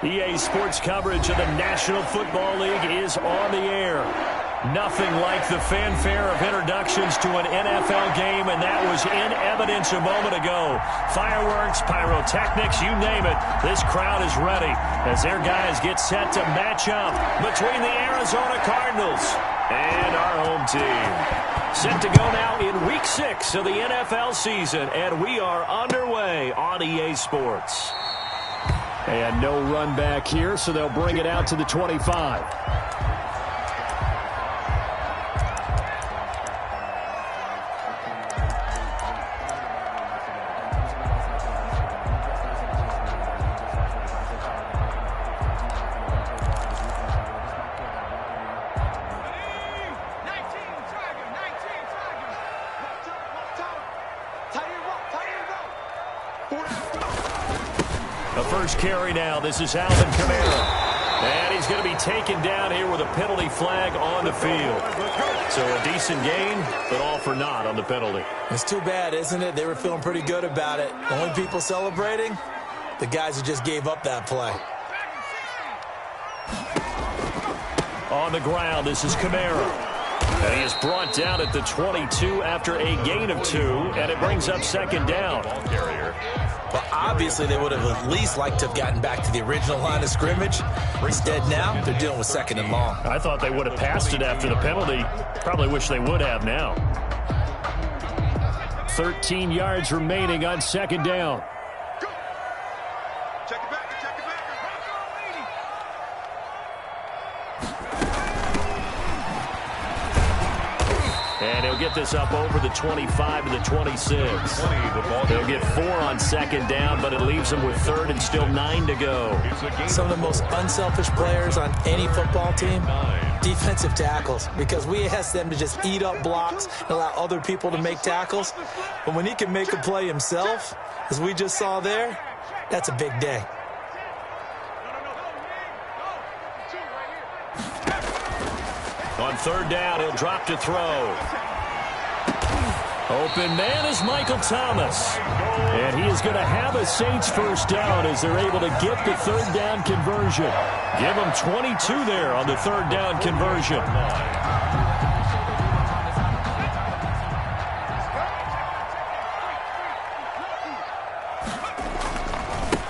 EA Sports coverage of the National Football League is on the air. Nothing like the fanfare of introductions to an NFL game, and that was in evidence a moment ago. Fireworks, pyrotechnics, you name it. This crowd is ready as their guys get set to match up between the Arizona Cardinals and our home team. Set to go now in Week 6 of the NFL season, and we are underway on EA Sports. And no run back here, so they'll bring it out to the 25. Carry now. This is Alvin Kamara. And he's going to be taken down here with a penalty flag on the field. So a decent gain, but all for naught on the penalty. It's too bad, isn't it? They were feeling pretty good about it. The only people celebrating, the guys who just gave up that play. On the ground, this is Kamara. And he is brought down at the 22 after a gain of 2, and it brings up second down. Ball carrier. Well, obviously, they would have at least liked to have gotten back to the original line of scrimmage. Instead, now, they're dealing with second and long. I thought they would have passed it after the penalty. Probably wish they would have now. 13 yards remaining on second down. Check it back. And he'll get this up over the 25 and the 26. They'll get 4 on second down, but it leaves them with third and still 9 to go. Some of the most unselfish players on any football team, defensive tackles, because we ask them to just eat up blocks and allow other people to make tackles. But when he can make a play himself, as we just saw there, that's a big day. On third down, he'll drop to throw. Open man is Michael Thomas. And he is going to have a Saints first down as they're able to get the third down conversion. Give them 22 there on the third down conversion.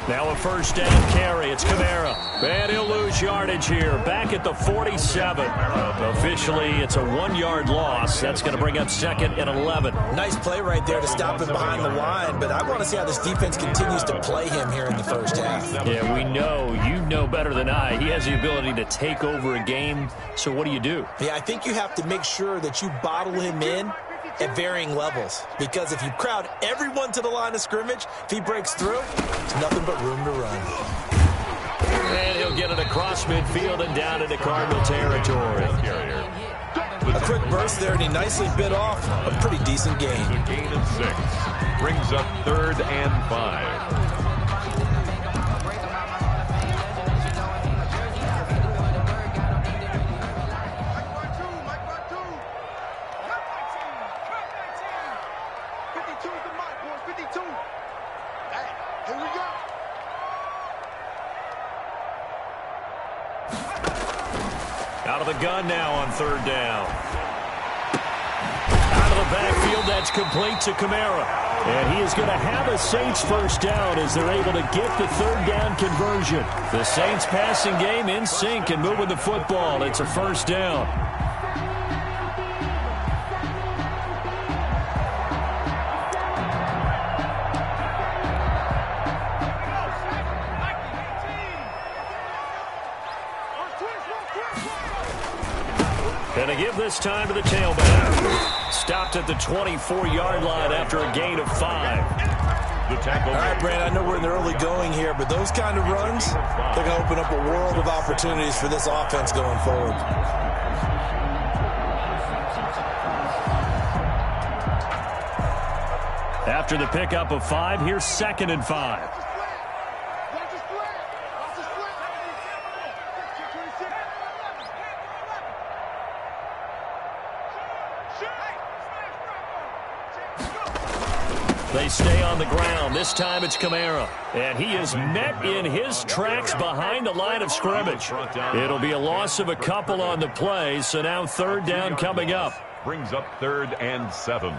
Now a first down carry. It's Kamara. And he'll lose yardage here. Back at the 47. Officially, it's a 1-yard loss. That's going to bring up second and 11. Nice play right there to stop him behind the line. But I want to see how this defense continues to play him here in the first half. Yeah, we know. You know better than I. He has the ability to take over a game. So what do you do? Yeah, I think you have to make sure that you bottle him in at varying levels, because if you crowd everyone to the line of scrimmage, if he breaks through, there's nothing but room to run. And he'll get it across midfield and down into Cardinal territory. A quick burst there, and he nicely bit off a pretty decent gain. A gain of 6 brings up 3rd and 5. Out of the gun now on third down. Out of the backfield, that's complete to Kamara. And he is going to have a Saints first down as they're able to get the third down conversion. The Saints passing game in sync and moving the football. It's a first down. And to give this time to the tailback. Stopped at the 24-yard line after a gain of 5. The tackle. All right, Brad, I know we're in the early going here, but those kind of runs, they're going to open up a world of opportunities for this offense going forward. After the pickup of 5, here's 2nd and 5. They stay on the ground. This time it's Kamara. And he is met in his tracks behind the line of scrimmage. It'll be a loss of a couple on the play, so now third down coming up. Brings up 3rd and 7.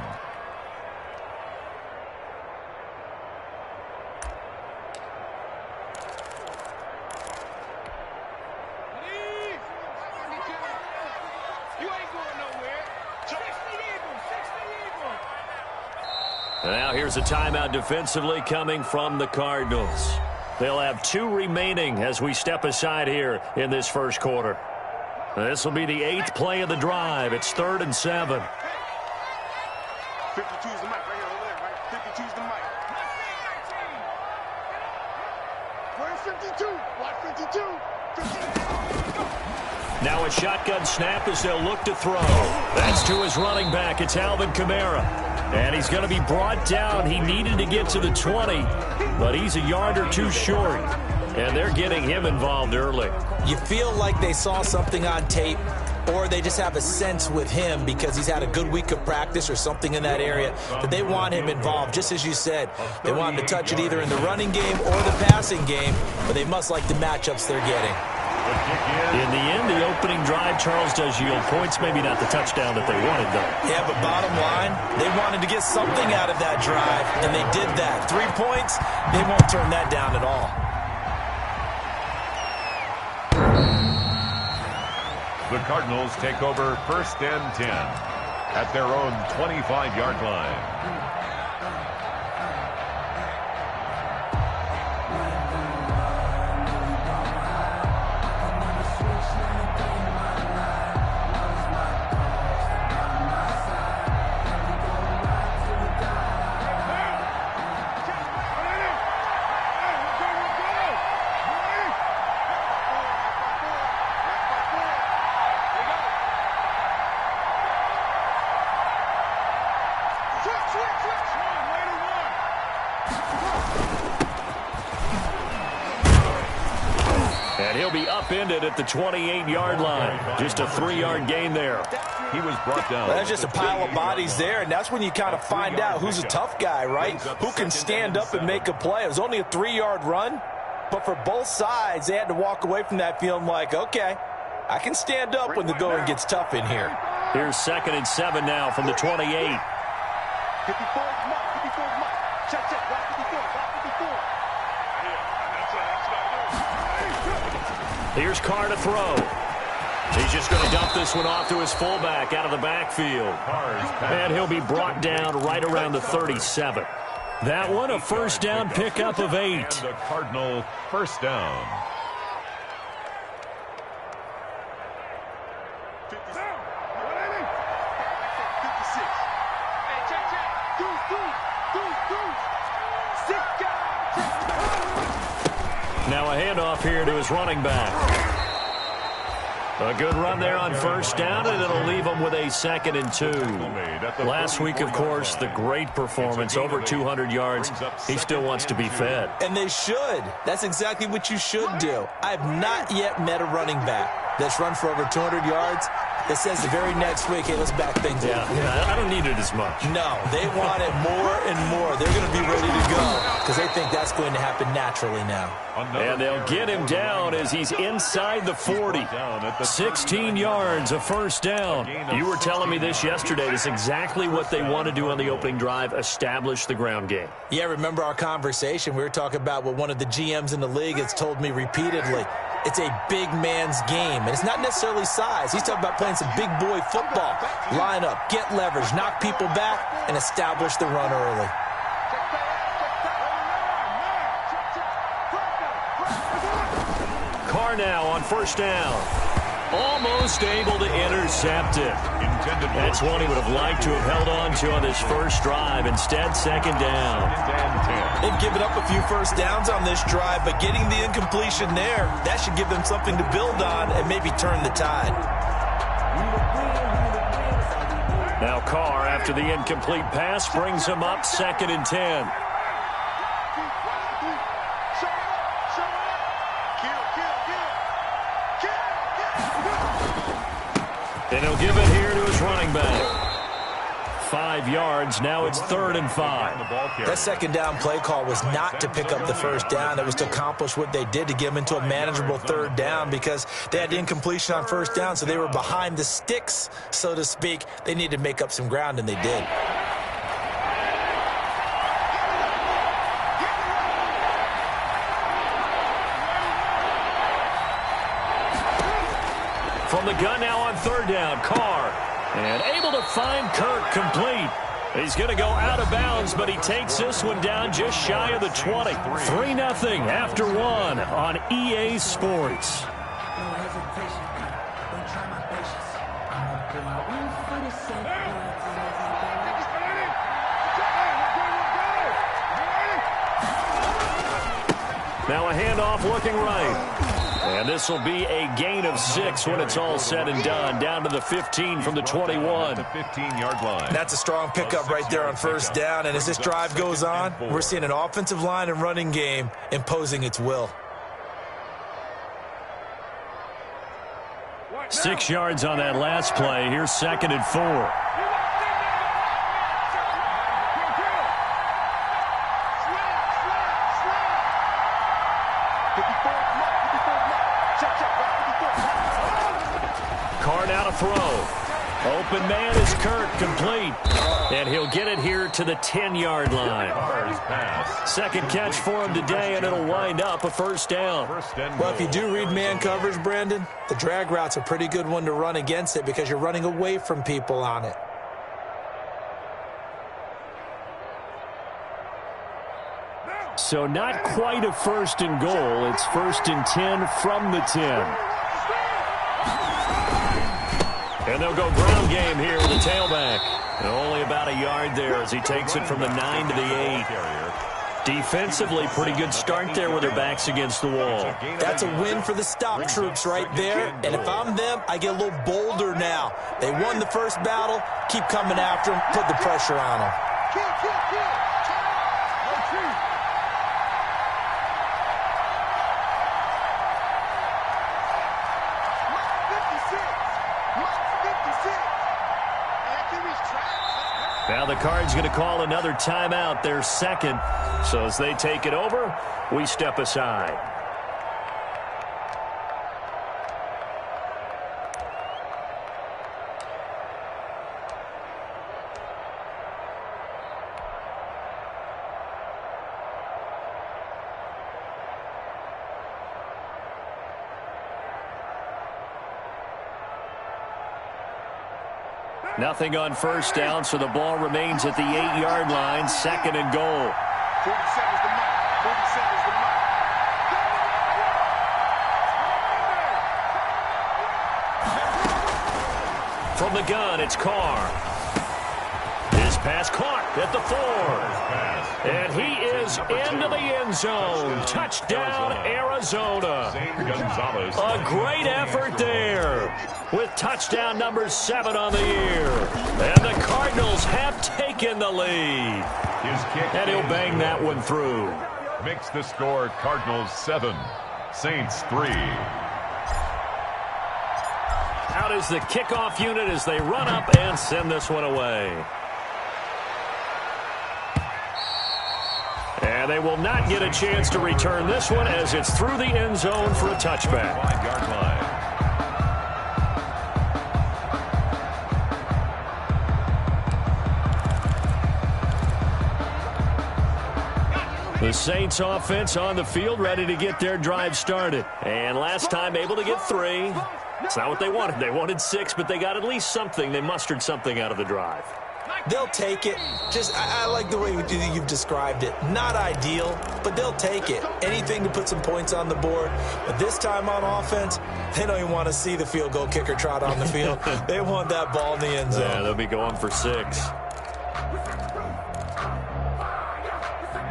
And now here's a timeout defensively coming from the Cardinals. They'll have 2 remaining as we step aside here in this first quarter. This will be the 8th play of the drive. It's 3rd and 7. 52 is the mic right here over there, right? 52 is the mic. Where's 52? Watch 52. Now a shotgun snap as they'll look to throw. That's to his running back. It's Alvin Kamara. And he's going to be brought down. He needed to get to the 20, but he's a yard or 2 short. And they're getting him involved early. You feel like they saw something on tape, or they just have a sense with him because he's had a good week of practice or something in that area that they want him involved. Just as you said, they want him to touch it either in the running game or the passing game, but they must like the matchups they're getting. In the end, the opening drive, Charles, does yield points. Maybe not the touchdown that they wanted, though. Yeah, but bottom line, they wanted to get something out of that drive, and they did that. 3 points, they won't turn that down at all. The Cardinals take over 1st and 10 at their own 25-yard line. And he'll be upended at the 28-yard line. Just a 3-yard gain there. He was brought down. Well, that's just a pile of bodies there, and that's when you kind of find out who's a tough guy, right? Who can stand up and make a play. It was only a 3-yard run, but for both sides, they had to walk away from that feeling like, okay, I can stand up when the going gets tough in here. Here's 2nd and 7 now from the 28. 54 is Mike. 54 is Mike. Check, check. Block 54. Block 54. Here's Carr to throw. He's just going to dump this one off to his fullback out of the backfield. And he'll be brought down right around the 37. That one, a first down pickup of 8. And the Cardinal first down. 56. Hey, check, check. Deuce. 6 guys. Now a handoff here to his running back. A good run there on first down, and it'll leave him with a 2nd and 2. Last week, of course, the great performance, over 200 yards. He still wants to be fed. And they should. That's exactly what you should do. I have not yet met a running back that's run for over 200 yards that says the very next week, hey, let's back things up. Yeah, I don't need it as much. No, they want it more and more. They're going to be ready to go because they think that's going to happen naturally now. And they'll get him down as he's inside the 40. 16 yards, a first down. You were telling me this yesterday. This is exactly what they want to do on the opening drive, establish the ground game. Yeah, remember our conversation? We were talking about what one of the GMs in the league has told me repeatedly. It's a big man's game, and it's not necessarily size. He's talking about playing some big boy football. Line up, get leverage, knock people back, and establish the run early. Carr now on first down. Almost able to intercept it. That's one he would have liked to have held on to on this first drive. Instead, second down. They've given up a few first downs on this drive, but getting the incompletion there, that should give them something to build on and maybe turn the tide. Now Carr, after the incomplete pass, brings him up 2nd and 10. And he'll give it here to his running back. 5 yards. Now it's 3rd and 5. That second down play call was not to pick up the first down. It was to accomplish what they did to get them into a manageable 3rd down because they had incompletion on first down, so they were behind the sticks, so to speak. They needed to make up some ground, and they did. From the gun now on 3rd down, Carr. And able to find Kirk complete. He's going to go out of bounds, but he takes this one down just shy of the 20. 3-0 after 1 on EA Sports. Now a handoff looking right. And this will be a gain of 6 when it's all said and done. Down to the 15 from the 21. The 15-yard line. That's a strong pickup right there on first down. And as this drive goes on, we're seeing an offensive line and running game imposing its will. 6 yards on that last play. Here's 2nd and 4. Carr now to throw. Open man is Kirk, complete. And he'll get it here to the 10-yard line. Second catch for him today, and it'll wind up a first down. Well, if you do read man coverage, Brandon, the drag route's a pretty good one to run against it because you're running away from people on it. So not quite a 1st and goal. It's 1st and 10 from the 10. And they'll go ground game here with the tailback. And only about a yard there as he takes it from the 9 to the 8. Defensively, pretty good start there with their backs against the wall. That's a win for the stop troops right there. And if I'm them, I get a little bolder now. They won the first battle. Keep coming after them. Put the pressure on them. Now the Cards going to call another timeout, their 2nd. So as they take it over, we step aside. Nothing on first down, so the ball remains at the 8-yard line. 2nd and goal. 40 seconds to mark. 40 seconds to mark. From the gun, it's Carr. His pass caught at the 4. And he is into the end zone. Touchdown, Arizona. A great effort there with touchdown number 7 on the year. And the Cardinals have taken the lead. And he'll bang that one through. Makes the score Cardinals 7, Saints 3. Out is the kickoff unit as they run up and send this one away. And they will not get a chance to return this one as it's through the end zone for a touchback. 5-yard line. The Saints offense on the field ready to get their drive started. And last time able to get 3. It's not what they wanted. They wanted 6, but they got at least something. They mustered something out of the drive. They'll take it. I like the way you've described it. Not ideal, but they'll take it. Anything to put some points on the board. But this time on offense, they don't even want to see the field goal kicker trot on the field. They want that ball in the end zone. Yeah, they'll be going for 6.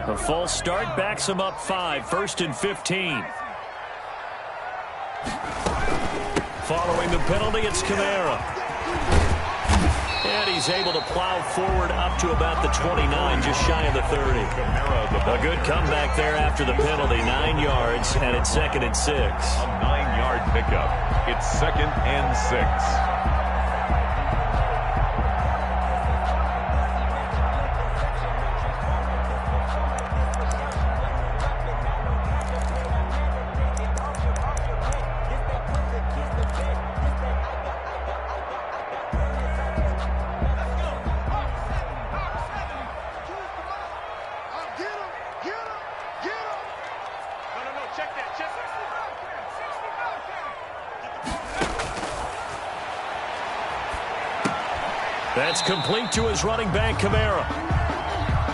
A false start backs them up 5. 1st and 15. Following the penalty, it's Kamara. And he's able to plow forward up to about the 29, just shy of the 30. A good comeback there after the penalty. 9 yards, and it's 2nd and 6. A 9-yard pickup. It's 2nd and 6. That's complete to his running back, Kamara.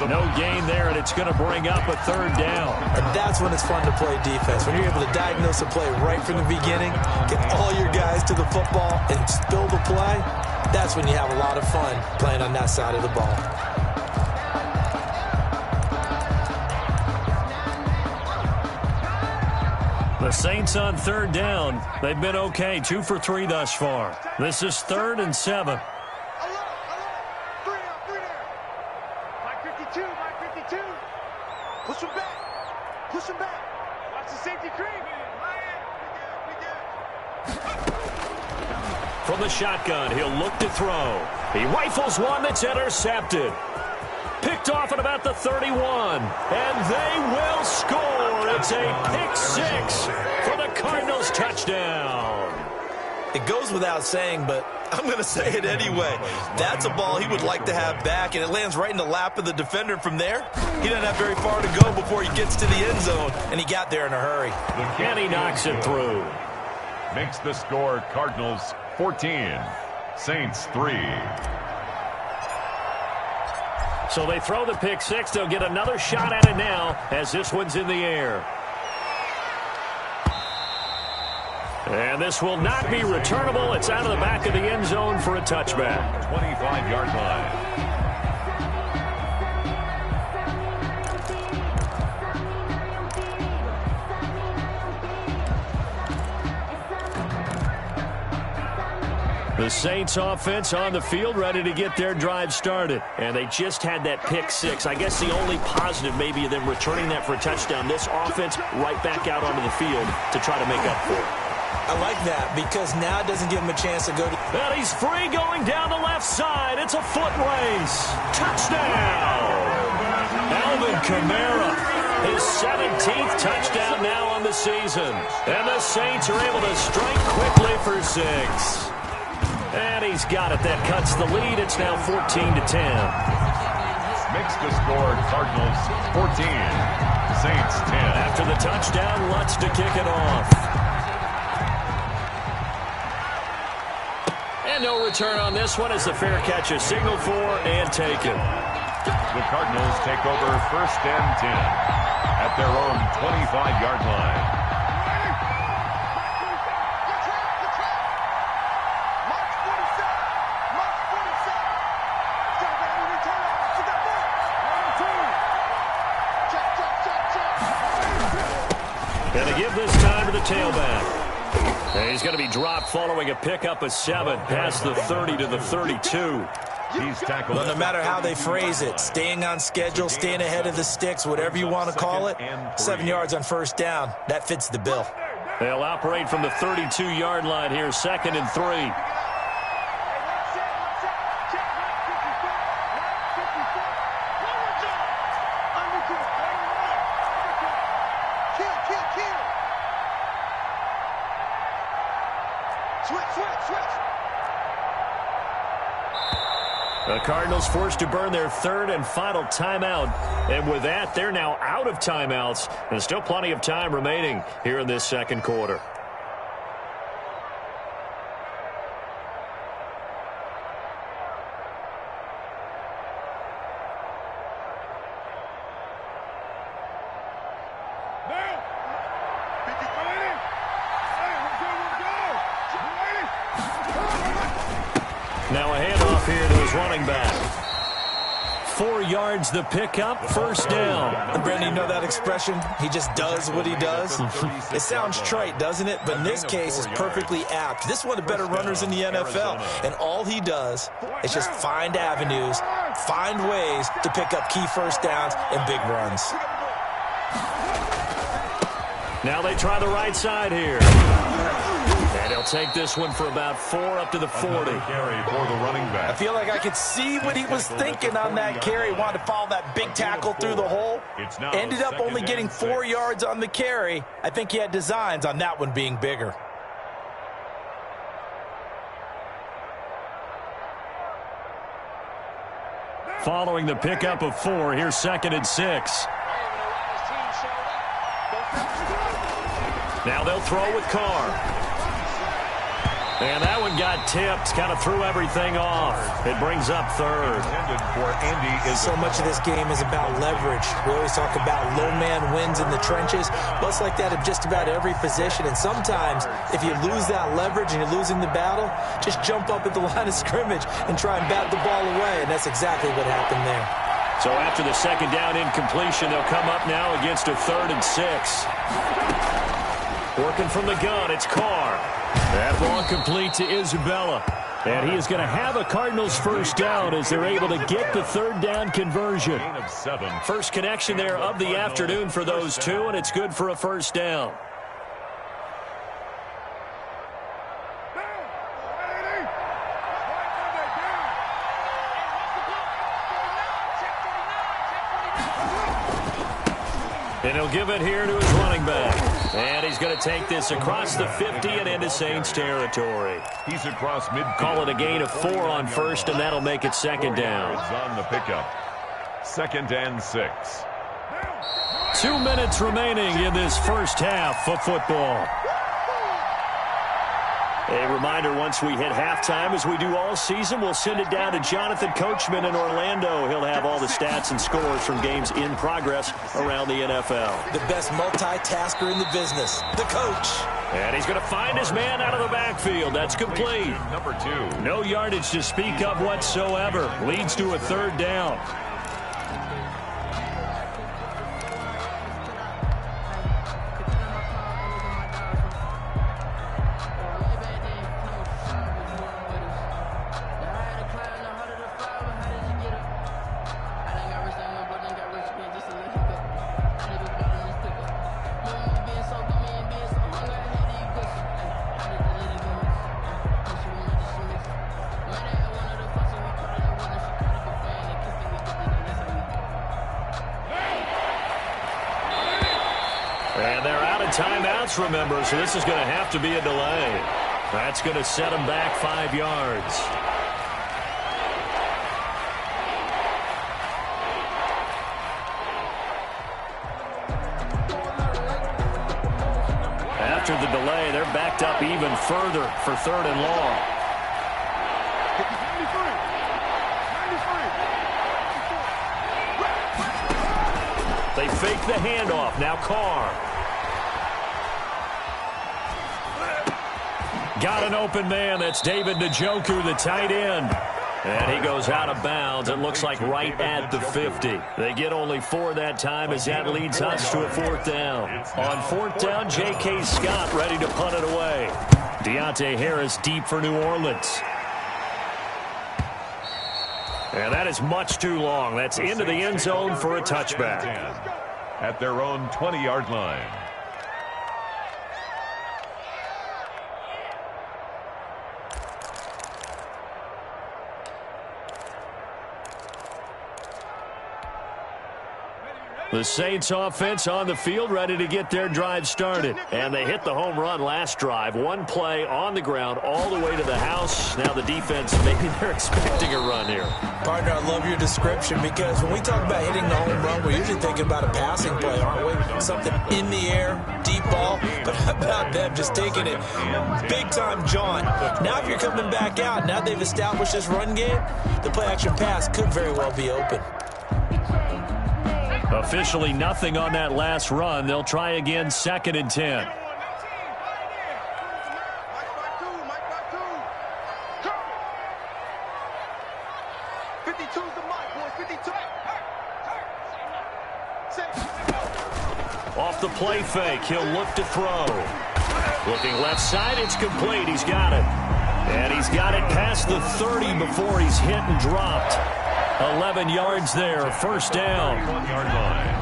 No gain there, and it's going to bring up a third down. And that's when it's fun to play defense. When you're able to diagnose a play right from the beginning, get all your guys to the football, and spill the play, that's when you have a lot of fun playing on that side of the ball. The Saints on third down. They've been okay, 2 for 3 thus far. This is 3rd and 7. Push him back. Push him back. Watch the safety cream. From the shotgun, he'll look to throw. He rifles one that's intercepted. Picked off at about the 31. And they will score. It's a pick 6 for the Cardinals touchdown. It goes without saying, but I'm going to say it anyway. That's a ball he would like to have back, and it lands right in the lap of the defender from there. He doesn't have very far to go before he gets to the end zone, and he got there in a hurry. And he knocks it through. Makes the score Cardinals 14, Saints 3. So they throw the pick 6. They'll get another shot at it now as this one's in the air. And this will not be returnable. It's out of the back of the end zone for a touchback. 25-yard line. The Saints offense on the field, ready to get their drive started. And they just had that pick 6. I guess the only positive maybe of them returning that for a touchdown. This offense right back out onto the field to try to make up for it. I like that because now it doesn't give him a chance to go to... And he's free going down the left side. It's a foot race. Touchdown. Alvin Kamara, his 17th touchdown now on the season. And the Saints are able to strike quickly for 6. And he's got it. That cuts the lead. It's now 14-10. Makes the score Cardinals 14, Saints 10. After the touchdown, Lutz to kick it off. And no return on this one as the fair catch is signaled for and taken. The Cardinals take over 1st and 10 at their own 25-yard line. And they give this time to the tailback. And he's going to be dropped following a pickup of 7 past the 30 to the 32. He's tackled. Well, no matter how they phrase it, staying on schedule, staying ahead of the sticks, whatever you want to call it, 7 yards on 1st down, that fits the bill. They'll operate from the 32-yard line here, 2nd and 3. The Cardinals forced to burn their 3rd and final timeout. And with that, they're now out of timeouts. And still plenty of time remaining here in this 2nd quarter. Now a handoff here to his running back. 4 yards the pickup, 1st down. And Brandon, you know that expression? He just does what he does. It sounds trite, doesn't it? But in this case, it's perfectly apt. This is one of the better runners in the NFL. And all he does is just find avenues, find ways to pick up key 1st downs and big runs. Now they try the right side here. And he'll take this one for about 4 up to the 40. Carry for the running back. I feel like I could see what he was thinking on that carry. Wanted to follow that big tackle through the hole. Ended up only getting 4 yards on the carry. I think he had designs on that one being bigger. Following the pickup of 4, here's 2nd and 6. Now they'll throw with Carr. And that one got tipped, kind of threw everything off. It brings up third. For Andy is so much of this game is about leverage. We always talk about low man wins in the trenches. Well, it's like that in just about every position. And sometimes, if you lose that leverage and you're losing the battle, just jump up at the line of scrimmage and try and bat the ball away. And that's exactly what happened there. So after the second down incompletion, they'll come up now against a 3rd and 6. Working from the gun, it's Carr. That ball complete to Isabella. And he is going to have a Cardinals first down as they're able to get the 3rd down conversion. First connection there of the afternoon for those two, and it's good for a first down. And he'll give it here to his running back. And he's going to take this across the 50 and into Saints territory. He's across midfield. Call it a gain of 4 on first, and that'll make it second down. On the pickup. 2nd and 6. 2 minutes remaining in this first half of football. A reminder, once we hit halftime, as we do all season, we'll send it down to Jonathan Coachman in Orlando. He'll have all the stats and scores from games in progress around the NFL. The best multitasker in the business, the coach. And he's going to find his man out of the backfield. That's complete. Number 2. No yardage to speak of whatsoever. Leads to a 3rd down. Timeouts, remember, so this is going to have to be a delay. That's going to set them back 5 yards. After the delay, they're backed up even further for 3rd and long. They fake the handoff. Now Carr. Got an open man. That's David Njoku, the tight end. And he goes out of bounds. It looks like right at the 50. They get only 4 that time as that leads us to a 4th down. On 4th down, J.K. Scott ready to punt it away. Deontay Harris deep for New Orleans. And that is much too long. That's into the end zone for a touchback. At their own 20-yard line. The Saints offense on the field, ready to get their drive started. And they hit the home run last drive. 1 play on the ground all the way to the house. Now the defense, maybe they're expecting a run here. Partner, I love your description because when we talk about hitting the home run, we're usually thinking about a passing play, aren't we? Something in the air, deep ball. But how about them just taking it big-time John? Now if you're coming back out, now they've established this run game, the play-action pass could very well be open. Officially nothing on that last run. They'll try again, 2nd and 10. Off the play fake, he'll look to throw. Looking left side, it's complete. He's got it. And he's got it past the 30 before he's hit and dropped. 11 yards there, 1st down. 1-yard line.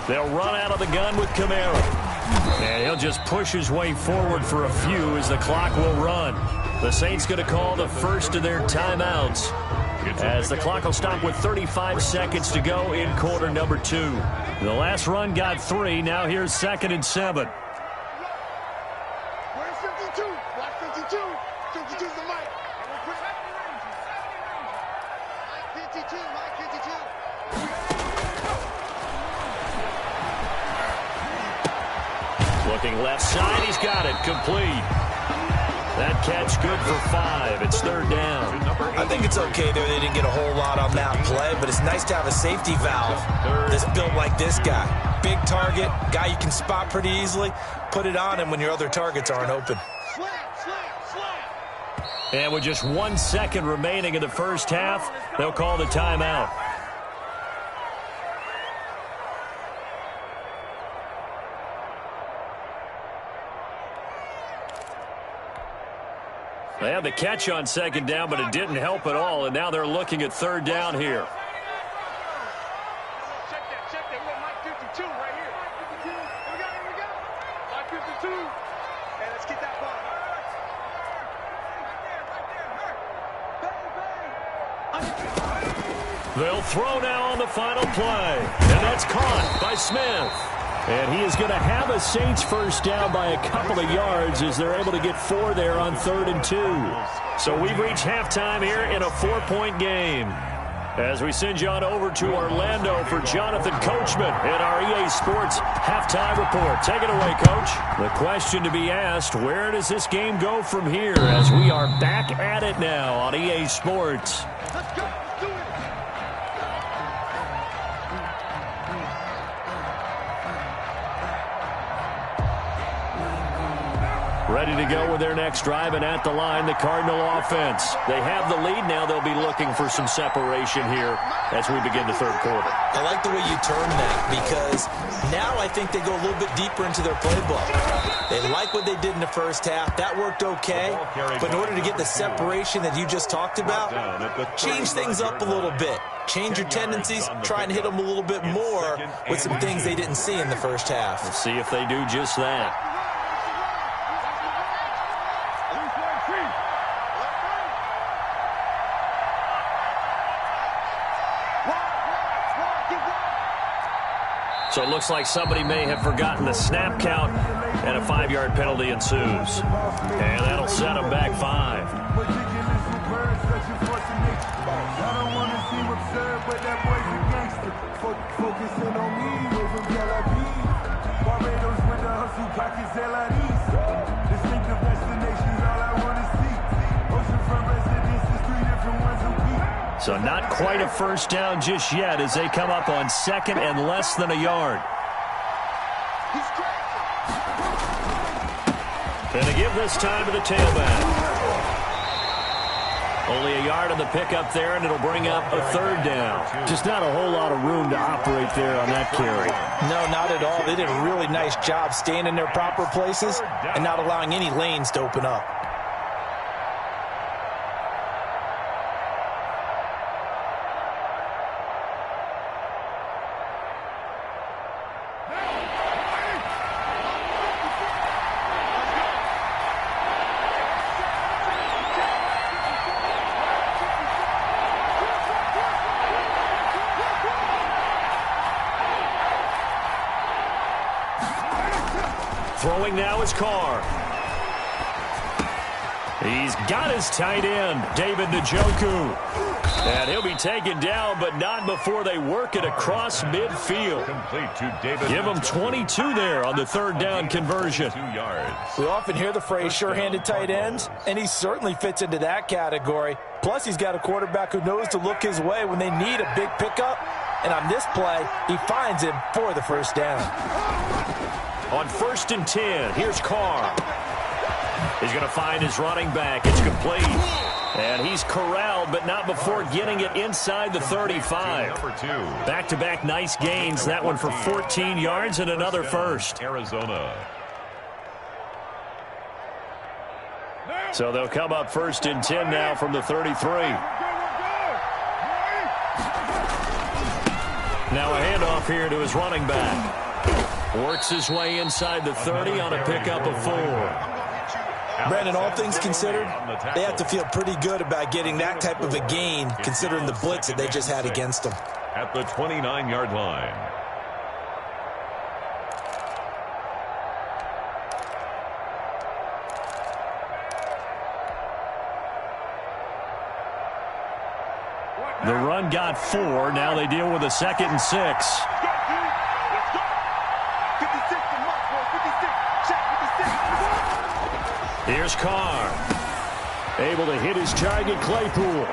They'll run out of the gun with Kamara. And he'll just push his way forward for a few as the clock will run. The Saints going to call the first of their timeouts as the clock will stop with 35 seconds to go in quarter number 2. The last run got 3. Now here's 2nd and 7. Where's 52? Watch 52. 52's the mic. Mike 52. Mike 52. Looking left side, he's got it, complete. That catch good for 5. It's third down. I think it's okay there. They didn't get a whole lot on that play, but it's nice to have a safety valve that's built like this guy. Big target, guy you can spot pretty easily. Put it on him when your other targets aren't open. And with just 1 second remaining in the first half, they'll call the timeout. They had the catch on second down, but it didn't help at all, and now they're looking at third down here. Check that. We got Mike 52 right here. Here we go. Mike 52. Hey, let's get that ball. They'll throw now on the final play, and that's caught by Smith. And he is going to have a Saints first down by a couple of yards as they're able to get 4 there on 3rd and 2. So we've reached halftime here in a 4-point game. As we send you on over to Orlando for Jonathan Coachman in our EA Sports Halftime Report. Take it away, Coach. The question to be asked, where does this game go from here as we are back at it now on EA Sports? Let's go. Let's do it. Ready to go with their next drive, and at the line, the Cardinal offense. They have the lead now. They'll be looking for some separation here as we begin the third quarter. I like the way you term that because now I think they go a little bit deeper into their playbook. They like what they did in the first half. That worked okay. But in order to get the separation that you just talked about, change things up a little bit. Change your tendencies. Try and hit them a little bit more with some things they didn't see in the first half. We'll see if they do just that. So it looks like somebody may have forgotten the snap count, and a 5-yard penalty ensues. And that'll set them back 5. So not quite a first down just yet as they come up on 2nd and less than a yard. And they give this time to the tailback. Only a yard on the pickup there, and it'll bring up a 3rd down. Just not a whole lot of room to operate there on that carry. No, not at all. They did a really nice job staying in their proper places and not allowing any lanes to open up. Throwing now is Carr. He's got his tight end, David Njoku. And he'll be taken down, but not before they work it across midfield. Complete to David. Give him 22 there on the 3rd down conversion. 2 yards. We often hear the phrase sure-handed tight ends, and he certainly fits into that category. Plus, he's got a quarterback who knows to look his way when they need a big pickup. And on this play, he finds him for the first down. On 1st and 10, here's Carr. He's going to find his running back. It's complete. And he's corralled, but not before getting it inside the 35. Back-to-back nice gains. That one for 14 yards and another first. Arizona. So they'll come up 1st and 10 now from the 33. Now a handoff here to his running back. Works his way inside the 30 on a pickup of 4. Brandon, all things considered, they have to feel pretty good about getting that type of a gain considering the blitz that they just had against them. At the 29-yard line. The run got 4. Now they deal with a 2nd and 6. Here's Carr. Able to hit his target, Claypool.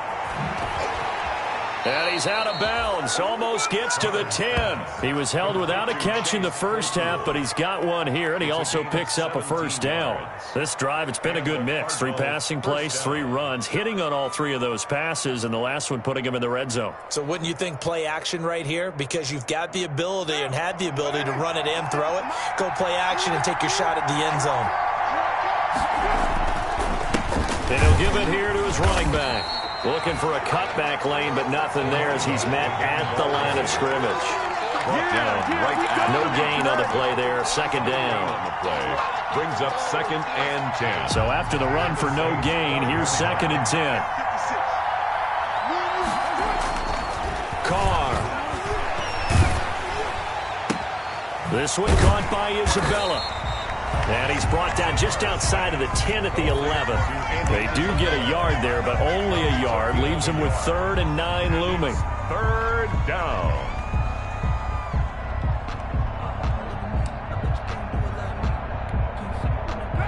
And he's out of bounds. Almost gets to the 10. He was held without a catch in the first half, but he's got one here, and he also picks up a first down. This drive, it's been a good mix. 3 passing plays, 3 runs, hitting on all 3 of those passes, and the last one putting him in the red zone. So wouldn't you think play action right here? Because you've got the ability and had the ability to run it and throw it. Go play action and take your shot at the end zone. And he'll give it here to his running back. Looking for a cutback lane, but nothing there as he's met at the line of scrimmage. No gain on the play there. Second down. On the play. Brings up 2nd and 10. So after the run for no gain, here's 2nd and 10. Carr. This one caught by Isabella. And he's brought down just outside of the 10 at the 11. They do get a yard there, but only a yard. Leaves him with 3rd and 9 looming. 3rd down.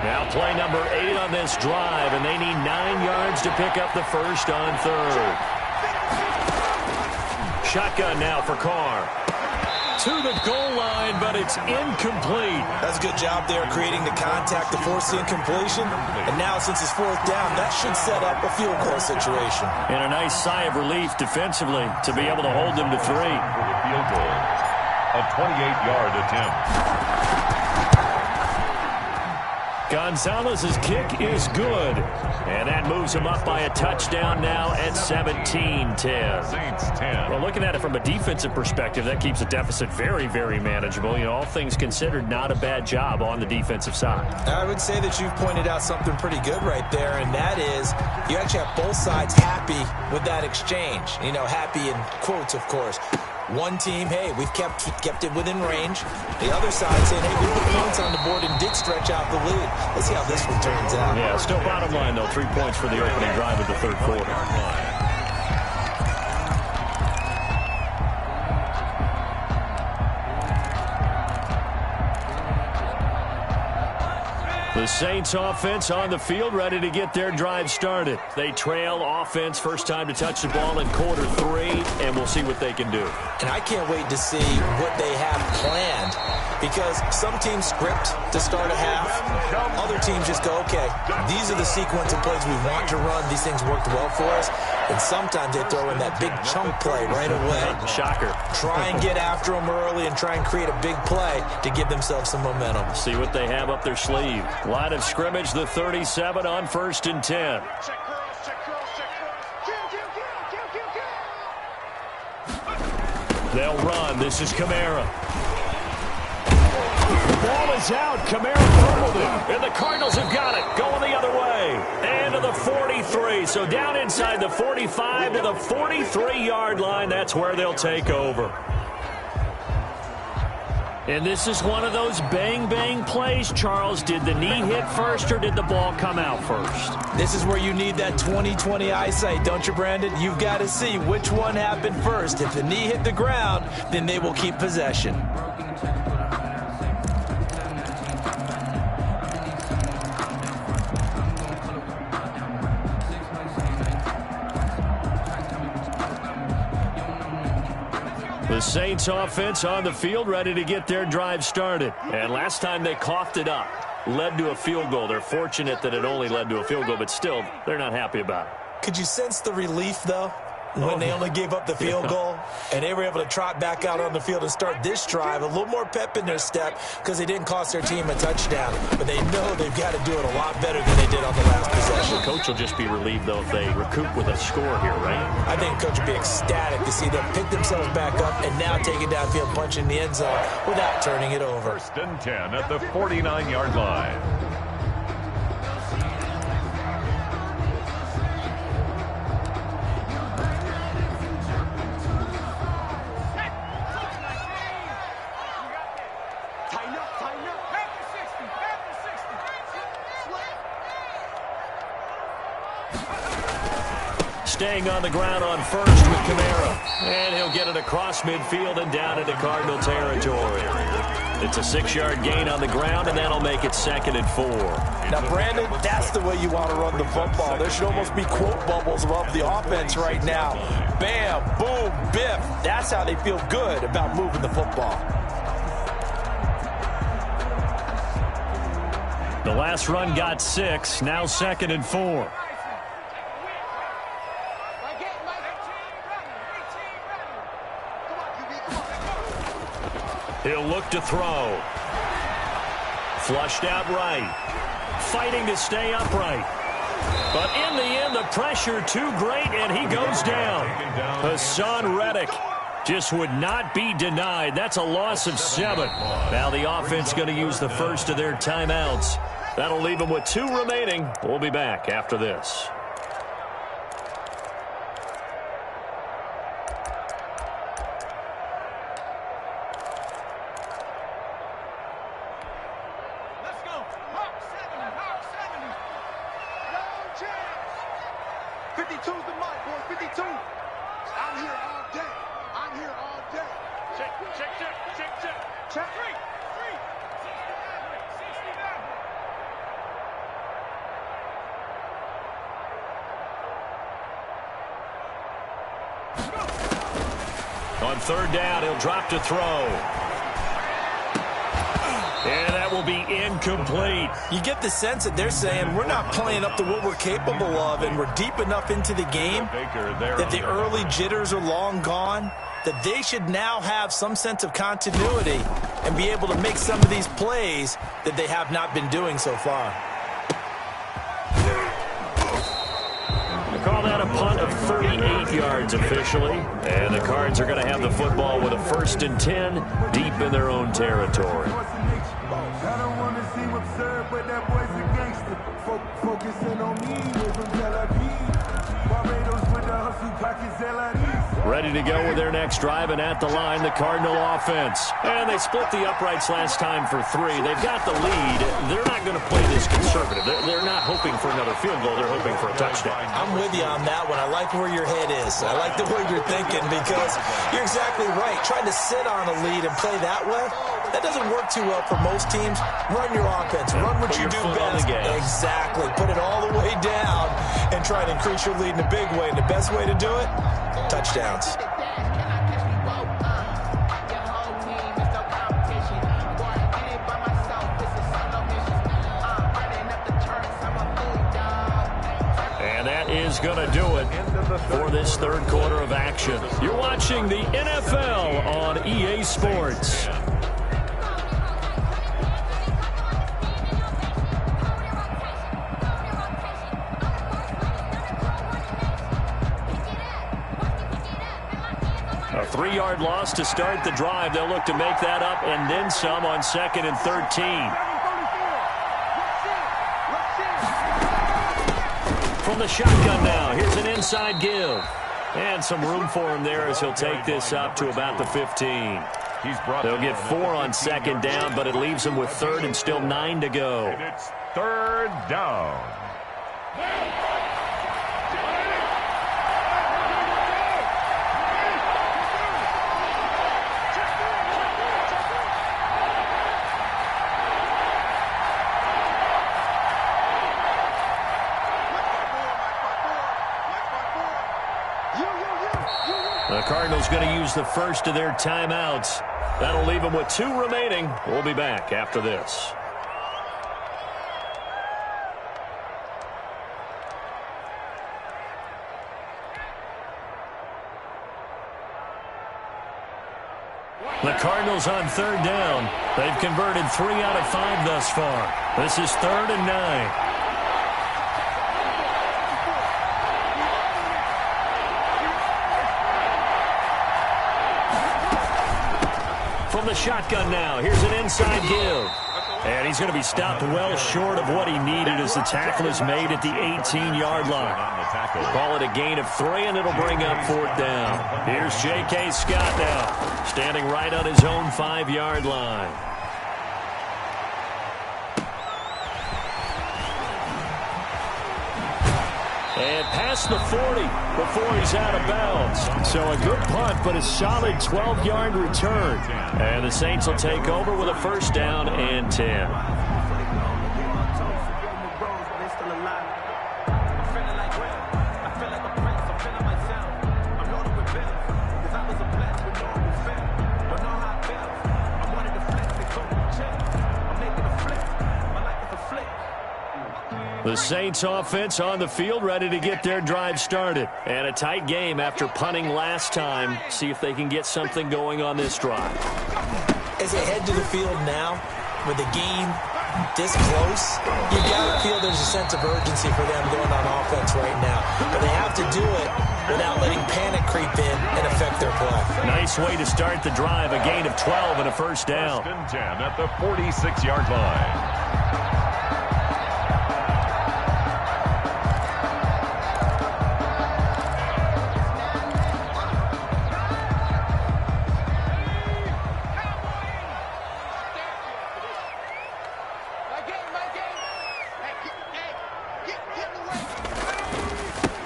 Now play number 8 on this drive, and they need 9 yards to pick up the first on 3rd. Shotgun now for Carr. To the goal line, but it's incomplete. That's a good job there creating the contact to force the incompletion. And now since it's 4th down, that should set up a field goal situation. And a nice sigh of relief defensively to be able to hold them to 3. For the field goal. A 28-yard attempt. Gonzalez's kick is good. And that moves him up by a touchdown now at 17-10. Saints 10. Well, looking at it from a defensive perspective, that keeps the deficit very, very manageable. You know, all things considered, not a bad job on the defensive side. I would say that you've pointed out something pretty good right there, and that is you actually have both sides happy with that exchange. You know, happy in quotes, of course. One team, hey, we've kept it within range. The other side saying, hey, we put points on the board and did stretch out the lead. Let's see how this one turns out. Yeah, still bottom line, though. 3 points for the opening drive of the 3rd quarter. The Saints offense on the field, ready to get their drive started. They trail offense, first time to touch the ball in quarter 3, and we'll see what they can do. And I can't wait to see what they have planned, because some teams script to start a half. Other teams just go, okay, these are the sequence of plays we want to run. These things worked well for us. And sometimes they throw in that big chunk play right away. Shocker. Try and get after them early and try and create a big play to give themselves some momentum. See what they have up their sleeve. Line of scrimmage, the 37 on 1st and 10. Check curls, check curls, check curls. They'll run. This is Kamara. The ball is out. Kamara fumbled it. And the Cardinals have got it. Going the other way. And to the 43. So down inside the 45 to the 43-yard line. That's where they'll take over. And this is one of those bang-bang plays, Charles. Did the knee hit first or did the ball come out first? This is where you need that 20/20 eyesight, don't you, Brandon? You've got to see which one happened first. If the knee hit the ground, then they will keep possession. The Saints offense on the field, ready to get their drive started. And last time they coughed it up, led to a field goal. They're fortunate that it only led to a field goal, but still, they're not happy about it. Could you sense the relief, though, when they only gave up the field goal and they were able to trot back out on the field and start this drive? A little more pep in their step because they didn't cost their team a touchdown, but they know they've got to do it a lot better than they did on the last possession. The coach will just be relieved, though, if they recoup with a score here, right? I think coach will be ecstatic to see them pick themselves back up and now take it downfield, punch in the end zone without turning it over. 1st and 10 at the 49-yard line. staying on the ground on first with Kamara. And he'll get it across midfield and down into Cardinal territory. It's a 6-yard gain on the ground, and that'll make it 2nd and 4. Now, Brandon, that's the way you want to run the football. There should almost be quote bubbles above the offense right now. Bam, boom, biff. That's how they feel good about moving the football. The last run got 6, now 2nd and 4. He'll look to throw. Flushed out right. Fighting to stay upright. But in the end, the pressure too great, and he goes down. Hassan Reddick just would not be denied. That's a loss of 7. Now the offense going to use the first of their timeouts. That'll leave them with 2 remaining. We'll be back after this. Let's go. Mark 70. Mark 70. No chance. 52's the mark, boy. 52. I'm here all day. I'm here all day. Check, check, check, check, check. Check. 3. 69. On 3rd down, he'll drop to throw. And that will be incomplete. You get the sense that they're saying we're not playing up to what we're capable of, and we're deep enough into the game that the early jitters are long gone, that they should now have some sense of continuity and be able to make some of these plays that they have not been doing so far. Call that a punt of 38 yards officially. And the Cards are going to have the football with a 1st and 10 deep in their own territory. I don't want to seem absurd, but that boy's a gangster. Focusing on me, we're from Tel Aviv. Barbados with the hustle pockets, LREs. Ready to go with their next drive, and at the line, the Cardinal offense. And they split the uprights last time for 3. They've got the lead. They're not going to play this conservative. They're not hoping for another field goal. They're hoping for a touchdown. I'm with you on that one. I like where your head is. I like the way you're thinking, because you're exactly right. Trying to sit on a lead and play that way, that doesn't work too well for most teams. Run your offense. Run what you do best. Exactly. Put it all the way down and try to increase your lead in a big way. And the best way to do it, touchdowns. And that is going to do it for this 3rd quarter of action. You're watching the NFL on EA Sports. A 3-yard loss to start the drive. They'll look to make that up and then some on 2nd and 13. From the shotgun now, here's an inside give. And some room for him there as he'll take this up to about the 15. They'll get 4 on 2nd down, but it leaves him with 3rd and still 9 to go. And it's 3rd down. The Cardinals going to use the first of their timeouts. That'll leave them with 2 remaining. We'll be back after this. The Cardinals on 3rd down. They've converted 3 out of 5 thus far. This is 3rd and 9. From the shotgun now, here's an inside give. And he's going to be stopped well short of what he needed as the tackle is made at the 18-yard line. Call it a gain of 3, and it'll bring up 4th down. Here's J.K. Scott now, standing right on his own 5-yard line. And past the 40 before he's out of bounds. So a good punt, but a solid 12-yard return. And the Saints will take over with a first down and 10. The Saints offense on the field, ready to get their drive started. And a tight game after punting last time. See if they can get something going on this drive. As they head to the field now, with the game this close, you got to feel there's a sense of urgency for them going on offense right now. But they have to do it without letting panic creep in and affect their play. Nice way to start the drive. A gain of 12 and a first down. First and 10 at the 46-yard line.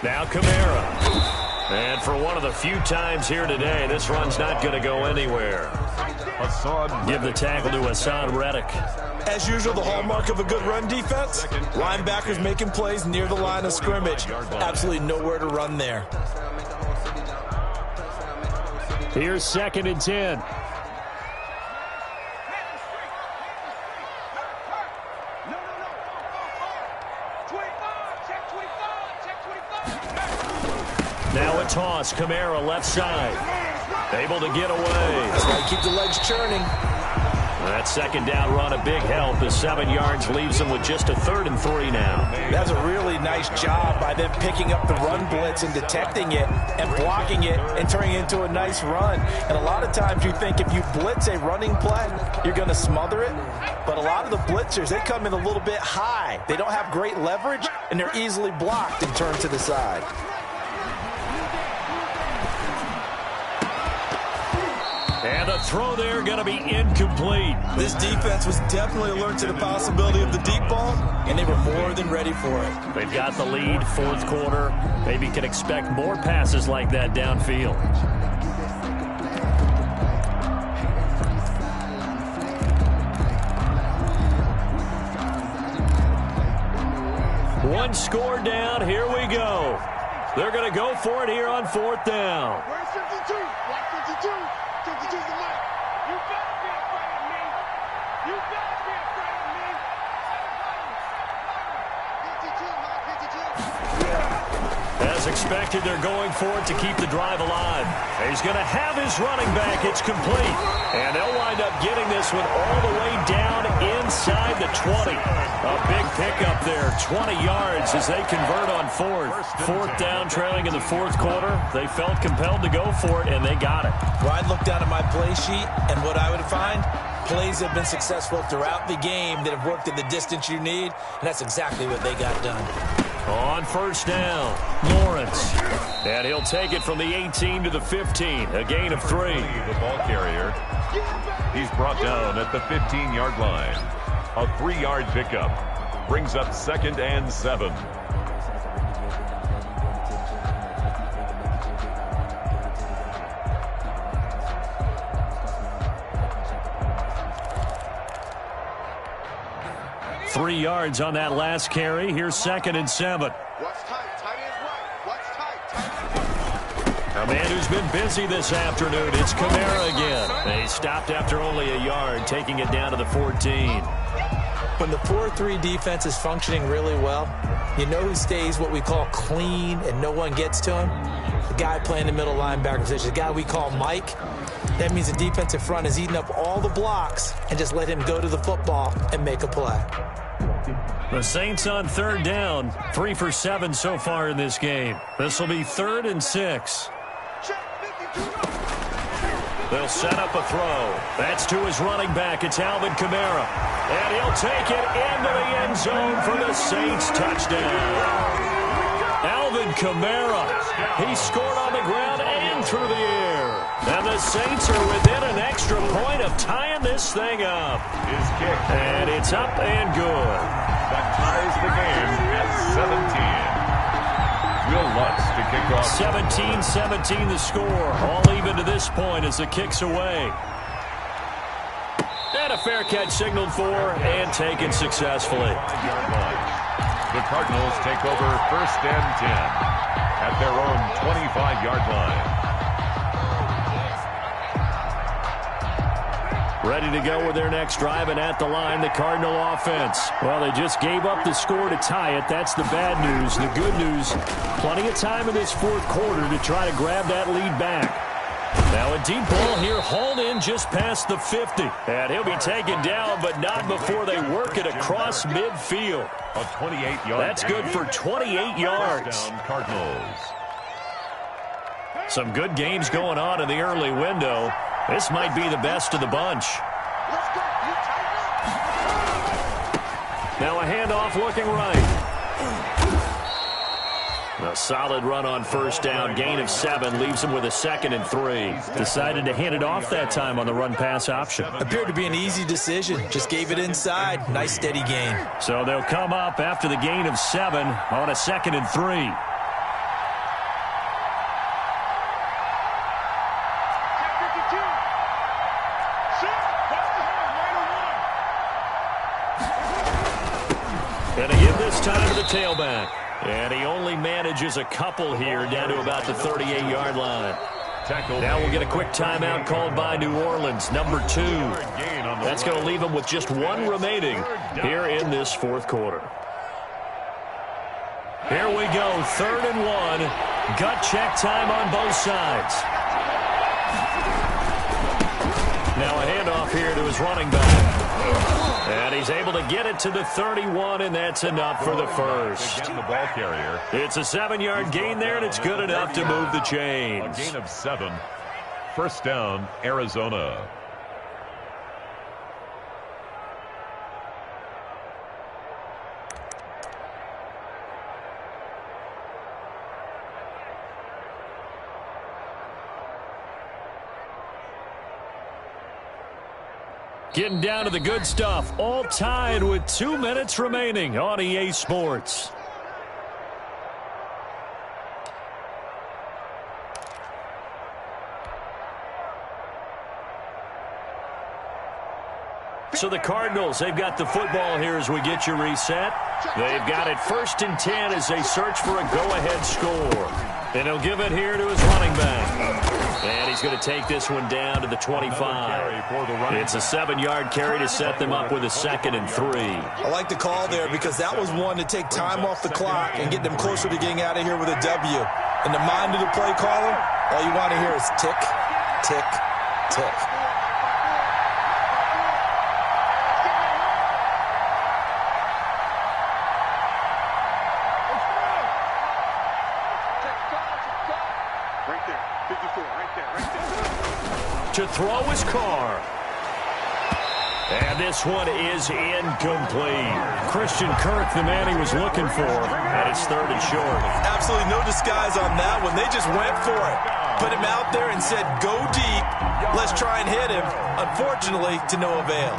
Now Kamara. And for one of the few times here today, this run's not going to go anywhere. Give the tackle to Hassan Reddick. As usual, the hallmark of a good run defense, linebackers making plays near the line of scrimmage. Absolutely nowhere to run there. Here's 2nd and 10. Now a toss. Kamara left side. Able to get away. That's why you keep the legs churning. That second down run, a big help as 7 yards leaves them with just a 3rd and 3 now. That's a really nice job by them picking up the run blitz and detecting it and blocking it and turning it into a nice run. And a lot of times you think if you blitz a running play, you're going to smother it. But a lot of the blitzers, they come in a little bit high. They don't have great leverage, and they're easily blocked and turned to the side. And a throw there going to be incomplete. This defense was definitely alert to the possibility of the deep ball, and they were more than ready for it. They've got the lead, 4th quarter. Maybe can expect more passes like that downfield. One score down. Here we go. They're going to go for it here on 4th down. Where's 52? Watch 52. 52's the mic. You better be afraid of me. You better be afraid of me. 52, 52. As expected, they're going for it to keep the drive alive. He's going to have his running back. It's complete. And they'll wind up getting this one all the way down inside the 20. A big pickup there, 20 yards as they convert on 4th. 4th down, trailing in the 4th quarter. They felt compelled to go for it, and they got it. Well, I'd look down at my play sheet, and what I would find, plays have been successful throughout the game that have worked at the distance you need, and that's exactly what they got done. On 1st down, Lawrence. And he'll take it from the 18 to the 15, a gain of 3. The ball carrier, he's brought down at the 15-yard line. A 3-yard pickup brings up 2nd and 7. Three yards on that last carry. Here's 2nd and 7. What's tight? Tight ends right. What's tight? Tight. A man who's been busy this afternoon. It's Kamara again. He stopped after only a yard, taking it down to the 14. When the 4-3 defense is functioning really well, you know who stays what we call clean and no one gets to him? The guy playing the middle linebacker position, the guy we call Mike. That means the defensive front is eating up all the blocks and just let him go to the football and make a play. The Saints on 3rd down, 3 for 7 so far in this game. This will be 3rd and 6. They'll set up a throw. That's to his running back. It's Alvin Kamara. And he'll take it into the end zone for the Saints touchdown. Alvin Kamara. He scored on the ground and through the air. And the Saints are within an extra point of tying this thing up. His kick. And it's up and good. That ties the game at 17. Will Lutz to kick off. 17-17 the score. All even to this point as the kick's away. And a fair catch signaled for and taken successfully. The Cardinals take over 1st and 10 at their own 25-yard line. Ready to go with their next drive, and at the line, the Cardinal offense. Well, they just gave up the score to tie it. That's the bad news. The good news, plenty of time in this fourth quarter to try to grab that lead back. Now a deep ball here, hauled in just past the 50. And he'll be taken down, but not before they work it across midfield. A 28-yard. That's good for 28 yards. Down Cardinals. Some good games going on in the early window. This might be the best of the bunch. Now a handoff looking right. A solid run on first down. Gain of 7 leaves him with a 2nd and 3. Decided to hand it off that time on the run-pass option. Appeared to be an easy decision. Just gave it inside. Nice steady gain. So they'll come up after the gain of 7 on a 2nd and 3. And they give this time to the tailback. And he only manages a couple here down to about the 38-yard line. Now we'll get a quick timeout called by New Orleans, number 2. That's going to leave them with just 1 remaining here in this fourth quarter. Here we go, 3rd and 1. Gut check time on both sides. Now a handoff here to his running back. And he's able to get it to the 31, and that's enough for the first. The ball carrier. It's a 7-yard gain there, and it's good enough to move the chains. A gain of 7. 1st down, Arizona. Getting down to the good stuff, all tied with 2 minutes remaining on EA Sports. So the Cardinals, they've got the football here as we get you reset. They've got it 1st and 10 as they search for a go-ahead score. And he'll give it here to his running back. And he's going to take this one down to the 25. It's a 7-yard carry to set them up with a 2nd and 3. I like the call there because that was one to take time off the clock and get them closer to getting out of here with a W. In the mind of the play caller, all you want to hear is tick, tick, tick. To throw his car. And this one is incomplete. Christian Kirk, the man he was looking for, and it's 3rd and short. Absolutely no disguise on that one. They just went for it. Put him out there and said, go deep. Let's try and hit him. Unfortunately, to no avail.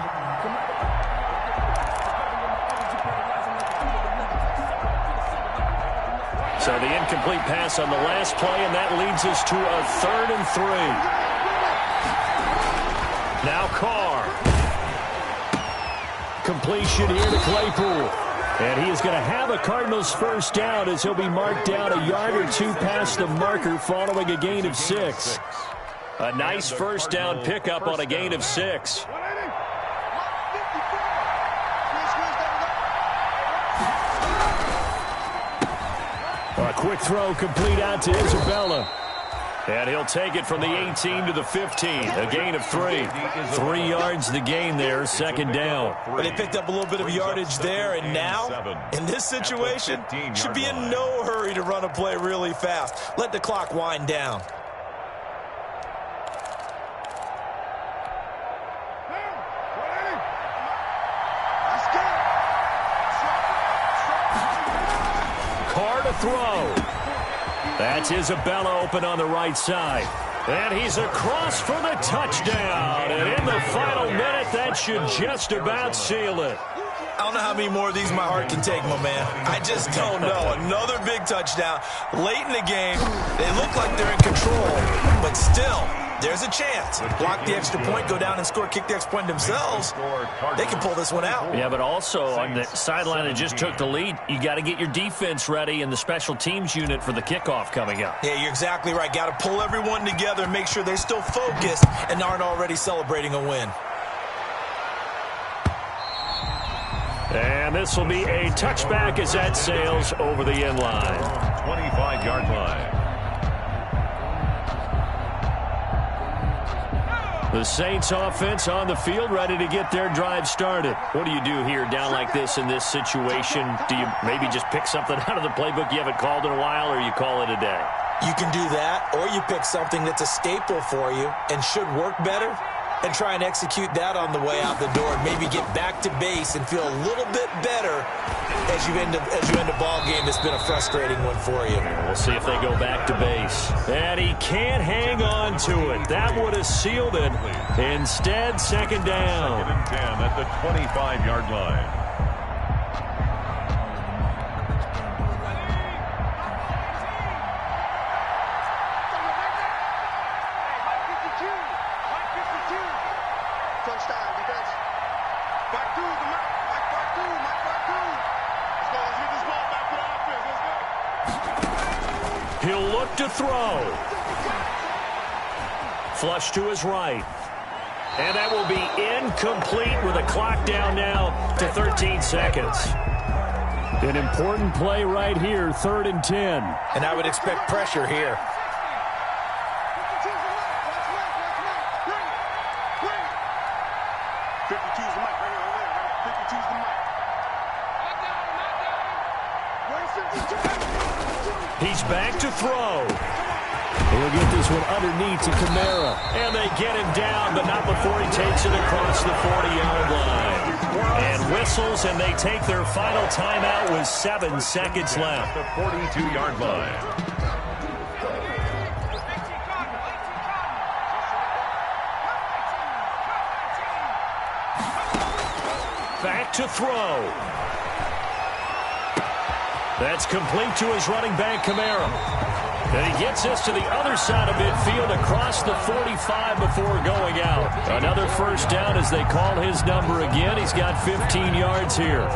So the incomplete pass on the last play, and that leads us to a 3rd and 3. Now Carr. Completion here to Claypool. And he is going to have a Cardinals first down as he'll be marked down a yard or 2 past the marker following a gain of 6. A nice first down pickup on a gain of 6. A quick throw complete out to Isabella. And he'll take it from the 18 to the 15. A gain of 3. 3 yards the gain there, 2nd down. But they picked up a little bit of yardage there, and now, in this situation, should be in no hurry to run a play really fast. Let the clock wind down. Carr to throw. That's Isabella open on the right side. And he's across for the touchdown. And in the final minute, that should just about seal it. I don't know how many more of these my heart can take, my man. I just don't know. Another big touchdown. Late in the game, they look like they're in control, but still, there's a chance. Block the extra point, go down and score, kick the extra point themselves. They can pull this one out. Yeah, but also on the sideline that just took the lead, you got to get your defense ready and the special teams unit for the kickoff coming up. Yeah, you're exactly right. Got to pull everyone together and make sure they're still focused and aren't already celebrating a win. And this will be a touchback as that sails over the end line. 25-yard line. The Saints offense on the field, ready to get their drive started. What do you do here down like this in this situation? Do you maybe just pick something out of the playbook you haven't called in a while, or you call it a day? You can do that, or you pick something that's a staple for you and should work better and try and execute that on the way out the door and maybe get back to base and feel a little bit better as you end a ball game that's been a frustrating one for you. We'll see if they go back to base. And he can't hang on to it. That would have sealed it. Instead, second down. 2nd and 10 at the 25-yard line. He'll look to throw. Flush to his right. And that will be incomplete with a clock down now to 13 seconds. An important play right here, 3rd and 10. And I would expect pressure here. He's back to throw. He'll get this one underneath to Kamara. And they get him down, but not before he takes it across the 40-yard line. And whistles, and they take their final timeout with 7 seconds left. The 42-yard line. Back to throw. That's complete to his running back, Kamara. And he gets us to the other side of midfield across the 45 before going out. Another first down as they call his number again. He's got 15 yards here.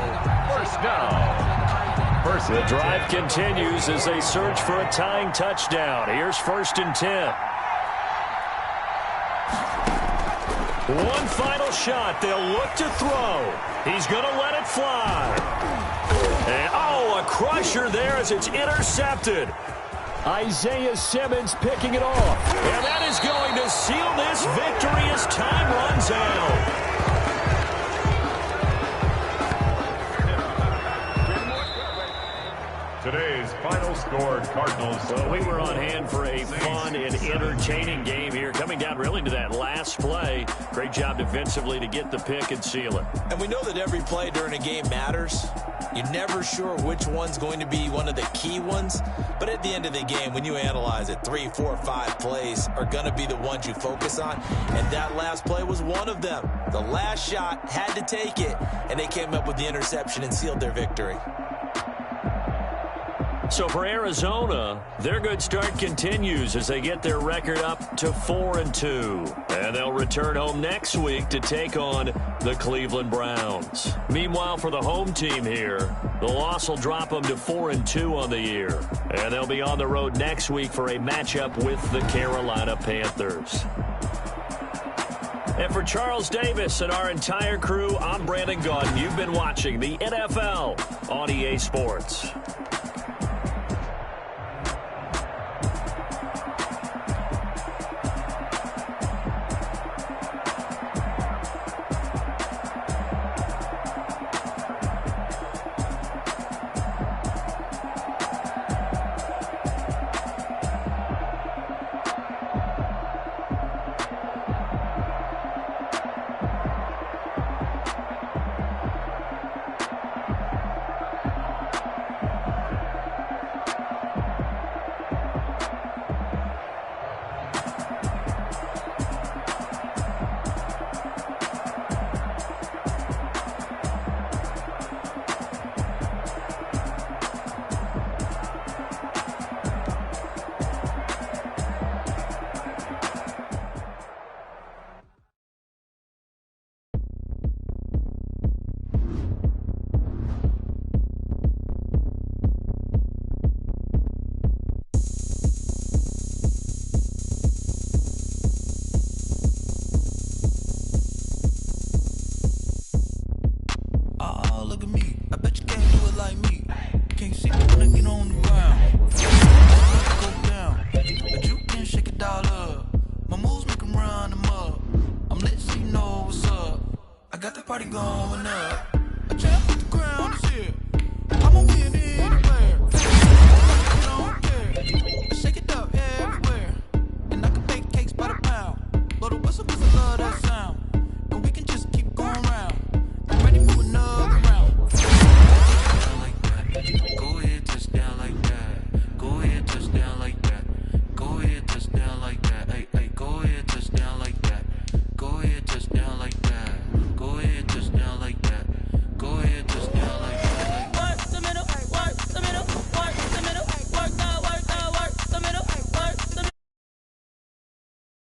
First down. The drive continues as they search for a tying touchdown. Here's 1st and 10. One final shot. They'll look to throw. He's going to let it fly. And, a crusher there as it's intercepted. Isaiah Simmons picking it off. And that is going to seal this victory as time runs out. Today's final score, Cardinals. Well, we were on hand for a fun and entertaining game here. Coming down really to that last play. Great job defensively to get the pick and seal it. And we know that every play during a game matters. You're never sure which one's going to be one of the key ones. But at the end of the game, when you analyze it, 3, 4, 5 plays are going to be the ones you focus on. And that last play was one of them. The last shot had to take it, and they came up with the interception and sealed their victory. So for Arizona, their good start continues as they get their record up to 4-2. And they'll return home next week to take on the Cleveland Browns. Meanwhile, for the home team here, the loss will drop them to 4-2 on the year. And they'll be on the road next week for a matchup with the Carolina Panthers. And for Charles Davis and our entire crew, I'm Brandon Gaudin. You've been watching the NFL on EA Sports. I bet you can't do it like me. Can't see me when I get on the ground. Go down, but you can shake it all up. My moves make them run them up. I'm lit so you know what's up. I got the party going up. I jump